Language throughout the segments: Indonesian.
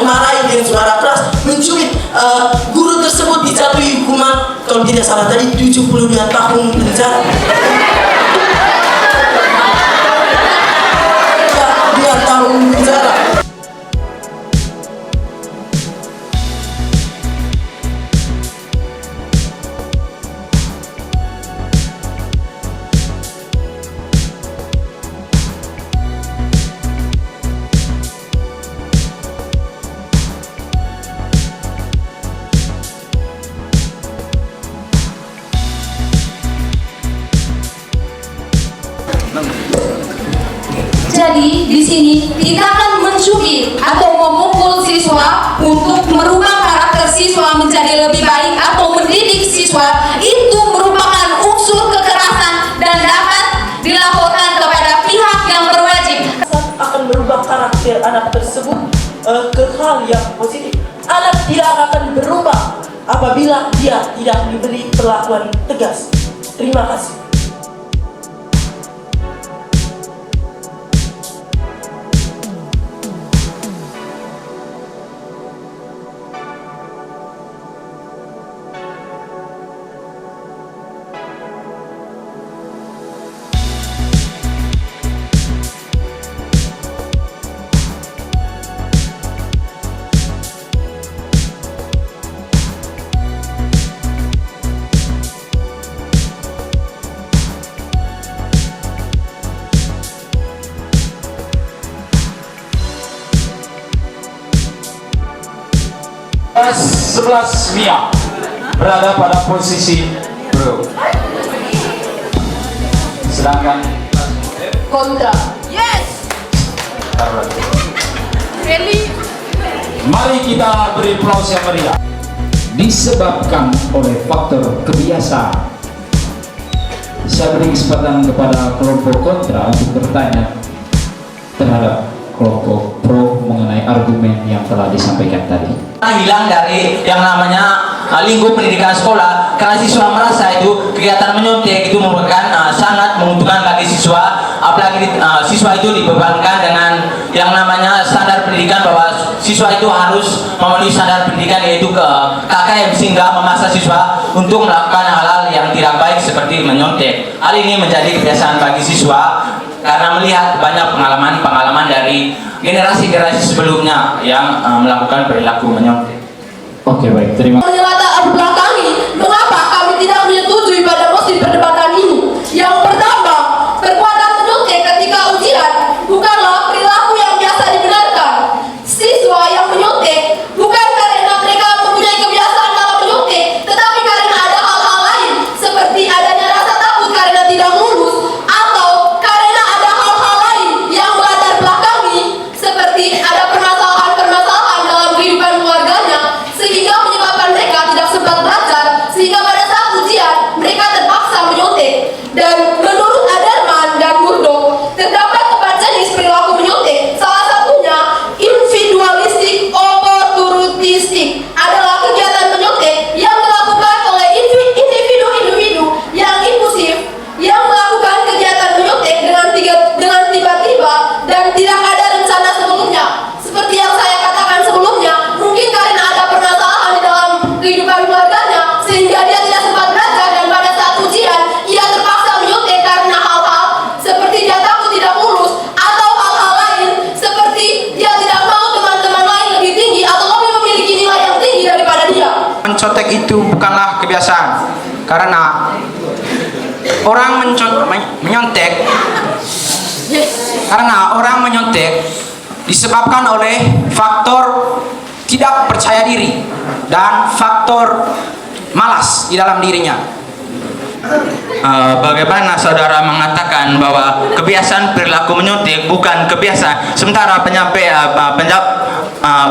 memarahi dengan suara keras, mencubit. Guru tersebut dijatuhi hukuman kalau tidak salah tadi 72 tahun penjara. Ya, 2 tahun penjara. Jadi di sini kita akan mencubit atau memukul siswa untuk merubah karakter siswa menjadi lebih baik atau mendidik siswa itu merupakan unsur kekerasan dan dapat dilaporkan kepada pihak yang berwajib. Akan merubah karakter anak tersebut ke hal yang positif. Anak tidak akan berubah apabila dia tidak diberi perlakuan tegas. Terima kasih. Kelas 11 Mia berada pada posisi bro. Sedangkan Kontra. Yes. Really? Mari kita beri aplaus yang meriah. Disebabkan oleh faktor kebiasaan. Saya beri kesempatan kepada kelompok kontra untuk bertanya terhadap kelompok pro mengenai argumen yang telah disampaikan tadi. Hilang dari yang namanya lingkup pendidikan sekolah karena siswa merasa itu kegiatan menyontek itu merupakan sangat menguntungkan bagi siswa, apalagi siswa itu dibebankan dengan yang namanya standar pendidikan bahwa siswa itu harus memenuhi standar pendidikan yaitu ke KKM sehingga memaksa siswa untuk melakukan hal-hal yang tidak baik seperti menyontek. Hal ini menjadi kebiasaan bagi siswa karena melihat banyak pengalaman dari generasi-generasi sebelumnya yang melakukan perilaku menyontek. Oke, baik, terima kasih. Latar belakangi mengapa kami tidak menyetujui pada mosi perdebatan ini. Yang pertama, perbuatan menyontek ketika ujian bukanlah perilaku yang biasa dibenarkan. Siswa yang menyontek bukan karena mereka mempunyai kebiasaan dalam menyontek, tetapi karena ada hal-hal lain seperti adanya rasa takut karena tidak lulus atau karena ada hal-hal lain yang melatar belakangi seperti ada permasalahan dalam kehidupan keluarganya sehingga menyebabkan mereka tidak sempat belajar sehingga pada saat ujian mereka terpaksa menyontek. Dan menurut Adarman dan Murdoch terdapat 4 jenis perilaku menyontek. Salah satunya individualistik opportunistik adalah kegiatan menyontek yang dilakukan oleh individu-individu yang impulsif yang melakukan kegiatan menyontek dengan tiba-tiba dan tidak ada rencana sebelumnya. Seperti yang saya katakan sebelumnya, mungkin karena ada permasalahan di dalam kehidupan keluarganya sehingga dia tidak sempat belajar dan pada saat ujian ia terpaksa menyontek karena hal-hal seperti dia takut tidak lulus atau hal-hal lain seperti dia tidak mau teman-teman lain lebih tinggi atau lebih memiliki nilai yang tinggi daripada dia. Mencontek itu bukanlah kebiasaan karena orang menyontek disebabkan oleh faktor tidak percaya diri dan faktor malas di dalam dirinya. Bagaimana saudara mengatakan bahwa kebiasaan perilaku menyontek bukan kebiasaan, sementara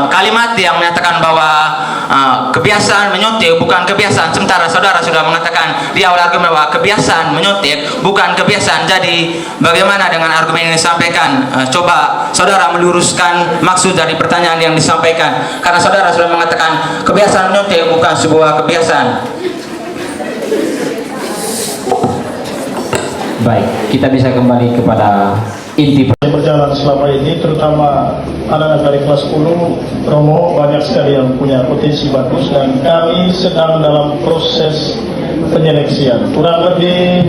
kalimat yang menyatakan bahwa kebiasaan menyontek bukan kebiasaan, sementara saudara sudah mengatakan di awal argumen bahwa kebiasaan menyontek bukan kebiasaan. Jadi bagaimana dengan argumen yang disampaikan? Coba saudara meluruskan maksud dari pertanyaan yang disampaikan, karena saudara sudah mengatakan kebiasaan menyontek bukan sebuah kebiasaan. Baik, kita bisa kembali kepada inti yang berjalan selama ini, terutama anak-anak dari kelas 10 Romo, banyak sekali yang punya potensi bagus dan kami sedang dalam proses penyeleksian. Kurang lebih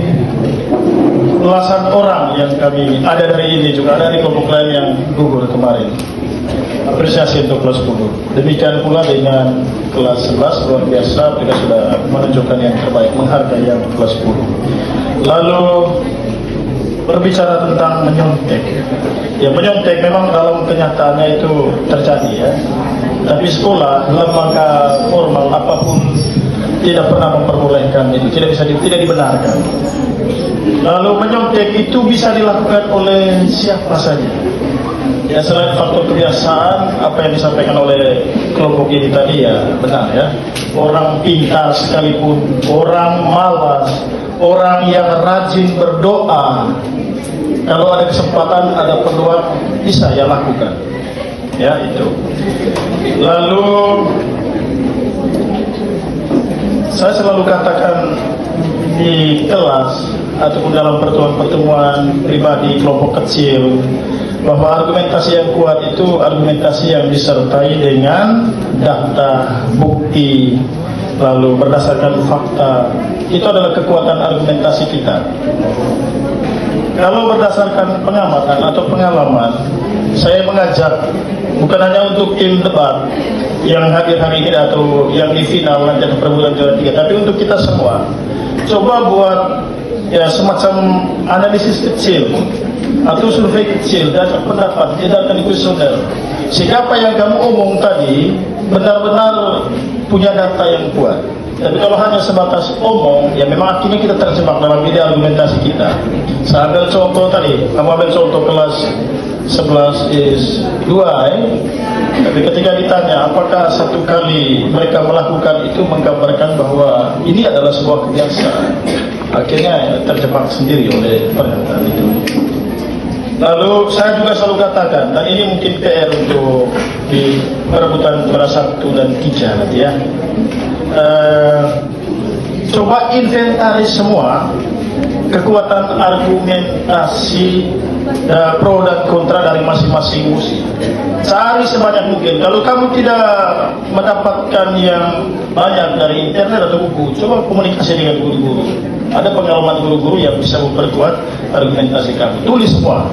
belasan orang yang kami ada dari ini, juga ada di kelompok lain yang gugur kemarin. Apresiasi untuk kelas 10. Demikian pula dengan kelas 11, luar biasa mereka sudah menunjukkan yang terbaik, menghargai yang kelas 10. Lalu berbicara tentang menyontek. Ya, menyontek memang dalam kenyataannya itu terjadi ya. Tapi sekolah lembaga formal apapun tidak pernah memperbolehkan itu, tidak dibenarkan. Lalu menyontek itu bisa dilakukan oleh siapa saja. Ya, selain faktor kebiasaan, apa yang disampaikan oleh kelompok ini tadi ya benar ya. Orang pintar sekalipun, orang malas, orang yang rajin berdoa, kalau ada kesempatan, ada peluang, bisa ya lakukan. Ya, itu. Lalu saya selalu katakan di kelas ataupun dalam pertemuan pribadi kelompok kecil bahwa argumentasi yang kuat itu argumentasi yang disertai dengan data, bukti, lalu berdasarkan fakta. Itu adalah kekuatan argumentasi kita. Kalau berdasarkan pengamatan atau pengalaman, saya mengajak bukan hanya untuk tim debat yang hadir hari ini atau yang di final nanti atau perebutan juara 3, tapi untuk kita semua. Coba buat ya semacam analisis kecil atau survei kecil dan pendapat tidak akan kuesioner. Siapa yang kamu omong tadi benar-benar punya data yang kuat. Tapi kalau hanya sebatas omong, ya memang akhirnya kita terjebak dalam ide argumentasi kita. Saya ambil contoh tadi, kamu ambil contoh kelas 11 is 2 Tapi ketika ditanya apakah satu kali mereka melakukan itu menggambarkan bahwa ini adalah sebuah kebiasaan, akhirnya terjebak sendiri oleh pernyataan itu. Lalu saya juga selalu katakan, dan ini mungkin PR untuk di perebutan juara 1 dan 3 nanti ya. Coba inventaris semua kekuatan argumentasi pro dan kontra dari masing-masing musik. Cari sebanyak mungkin. Kalau kamu tidak mendapatkan yang banyak dari internet atau buku, coba komunikasi dengan guru-guru. Ada pengalaman guru-guru yang bisa memperkuat argumentasi kamu. Tulis semua.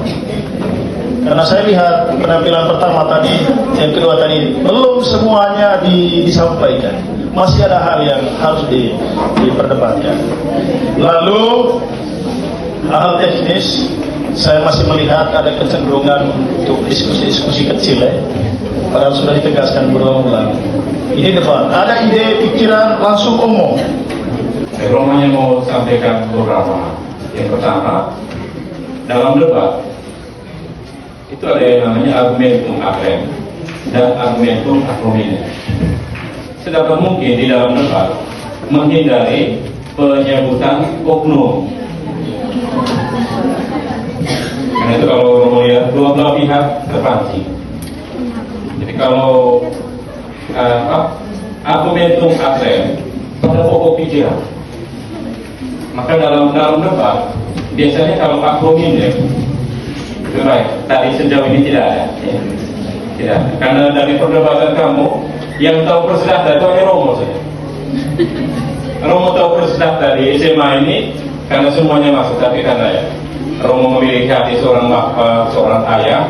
Karena saya lihat penampilan pertama tadi, yang kedua tadi, belum semuanya disampaikan. Masih ada hal yang harus diperdebatkan. Lalu hal teknis, saya masih melihat ada kecenderungan untuk diskusi-diskusi kecil ya. Padahal sudah ditegaskan berulang-ulang. Ini debat. Ada ide, pikiran, langsung omong. Romonya mau sampaikan beberapa. Yang pertama, dalam debat itu ada yang namanya argumentum agrem dan argumentum ad hominem. Sedapat mungkin di dalam debat menghindari penyebutan oknum. Karena itu kalau melihat dua belah pihak terpancing. Jadi kalau argumentum agrem pada pokok pikiran, maka dalam debat biasanya kalau ad hominem baik, tadi sejauh ini tidak ada ya. Tidak ada. Karena dari perdebatan kamu yang tahu persis data itu hanya Romo saja. Romo tahu persis data di SMA ini karena semuanya masuk, tapi karena ya Romo memiliki hati seorang bapak, seorang ayah,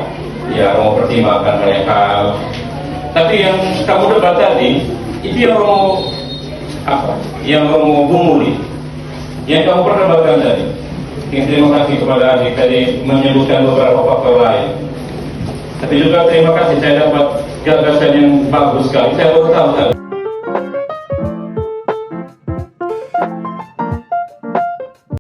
ya Romo pertimbangkan banyak hal. Tapi yang kamu debat tadi itu yang Romo yang Romo gumuli, yang kamu perdebatkan tadi. Terima kasih kepada adik tadi menyebutkan beberapa faktor lain. Tapi juga terima kasih saya dapat gagasan yang bagus sekali. Saya baru tahu tadi.